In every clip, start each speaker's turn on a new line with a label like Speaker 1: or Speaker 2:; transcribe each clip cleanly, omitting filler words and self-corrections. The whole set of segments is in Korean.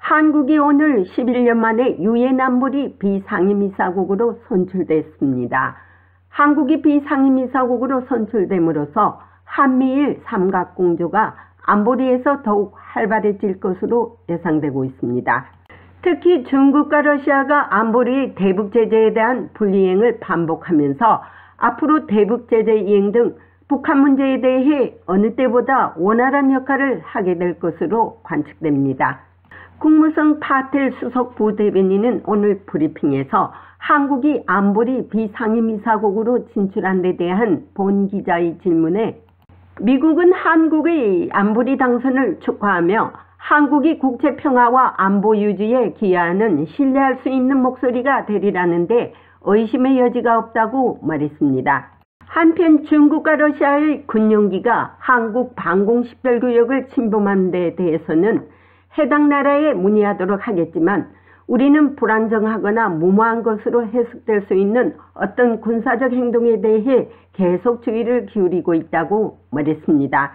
Speaker 1: 한국이 오늘 11년 만에 유엔 안보리 비상임이사국으로 선출됐습니다. 한국이 비상임이사국으로 선출됨으로써 한미일 삼각공조가 안보리에서 더욱 활발해질 것으로 예상되고 있습니다. 특히 중국과 러시아가 안보리 대북 제재에 대한 불이행을 반복하면서 앞으로 대북 제재 이행 등 북한 문제에 대해 어느 때보다 원활한 역할을 하게 될 것으로 관측됩니다. 국무성 파텔 수석 부대변인은 오늘 브리핑에서 한국이 안보리 비상임이사국으로 진출한 데 대한 본 기자의 질문에 미국은 한국의 안보리 당선을 축하하며 한국이 국제평화와 안보 유지에 기여하는 신뢰할 수 있는 목소리가 되리라는데 의심의 여지가 없다고 말했습니다. 한편 중국과 러시아의 군용기가 한국 방공식별구역을 침범한 데 대해서는 해당 나라에 문의하도록 하겠지만 우리는 불안정하거나 무모한 것으로 해석될 수 있는 어떤 군사적 행동에 대해 계속 주의를 기울이고 있다고 말했습니다.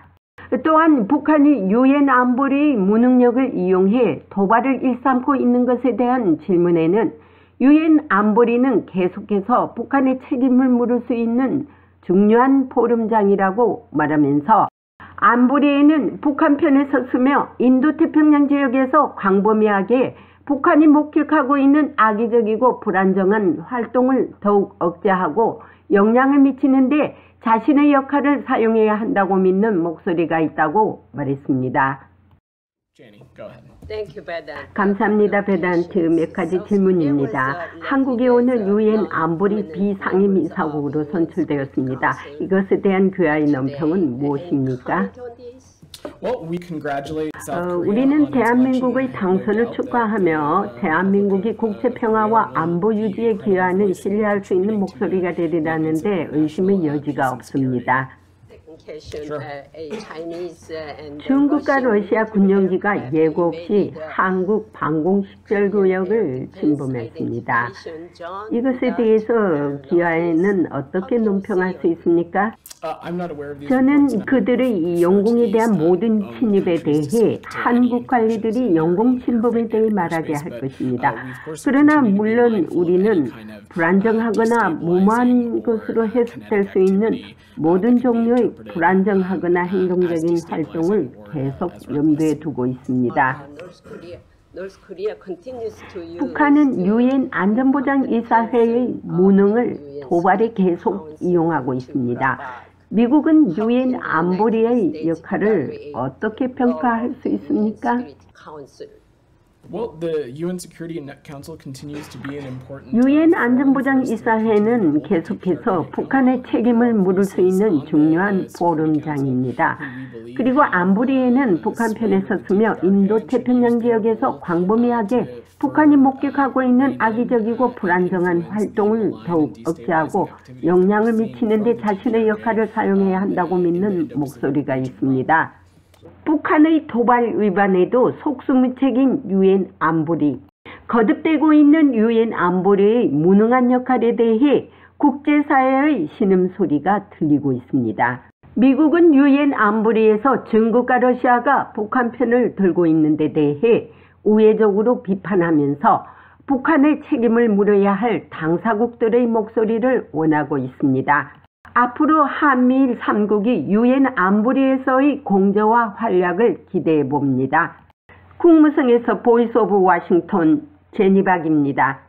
Speaker 1: 또한 북한이 유엔 안보리의 무능력을 이용해 도발을 일삼고 있는 것에 대한 질문에는 유엔 안보리는 계속해서 북한의 책임을 물을 수 있는 중요한 포럼장이라고 말하면서 안보리에는 북한 편에 섰으며 인도태평양 지역에서 광범위하게 북한이 목격하고 있는 악의적이고 불안정한 활동을 더욱 억제하고 영향을 미치는 데 자신의 역할을 사용해야 한다고 믿는 목소리가 있다고 말했습니다. 감사합니다. 베단트. 몇 가지 질문입니다. 한국이 오늘 유엔 안보리 비상임이사국으로 선출되었습니다. 이것에 대한 교야의 논평은 무엇입니까? 우리는 대한민국의 당선을 축하하며 대한민국이 국제평화와 안보 유지에 기여하는 신뢰할 수 있는 목소리가 되리라는 데 의심의 여지가 없습니다. 중국과 러시아 군용기가 예고 없이 한국 방공식별구역을 침범했습니다. 이것에 대해서 기아에는 어떻게 논평할 수 있습니까? 저는 그들의 영공에 대한 모든 침입에 대해 한국 관리들이 영공 침범에 대해 말하게 할 것입니다. 그러나 물론 우리는 불안정하거나 무모한 것으로 해석될 수 있는 모든 종류의 불안정하거나 행동적인 활동을 계속 염두에 두고 있습니다. 북한은 유엔 안전보장이사회의 무능을 도발에 계속 이용하고 있습니다. 미국은 유엔 안보리의 역할을 어떻게 평가할 수 있습니까? 유엔 안전보장이사회는 계속해서 북한의 책임을 물을 수 있는 중요한 포럼장입니다. 그리고 안보리에는 북한 편에 섰으며 인도태평양 지역에서 광범위하게 북한이 목격하고 있는 악의적이고 불안정한 활동을 더욱 억제하고 영향을 미치는 데 자신의 역할을 사용해야 한다고 믿는 목소리가 있습니다. 북한의 도발 위반에도 속수무책인 유엔 안보리, 거듭되고 있는 유엔 안보리의 무능한 역할에 대해 국제사회의 신음소리가 들리고 있습니다. 미국은 유엔 안보리에서 중국과 러시아가 북한 편을 들고 있는 데 대해 우회적으로 비판하면서 북한의 책임을 물어야 할 당사국들의 목소리를 원하고 있습니다. 앞으로 한미일 3국이 유엔 안보리에서의 공조와 활약을 기대해 봅니다. 국무성에서 보이스 오브 워싱턴 제니박입니다.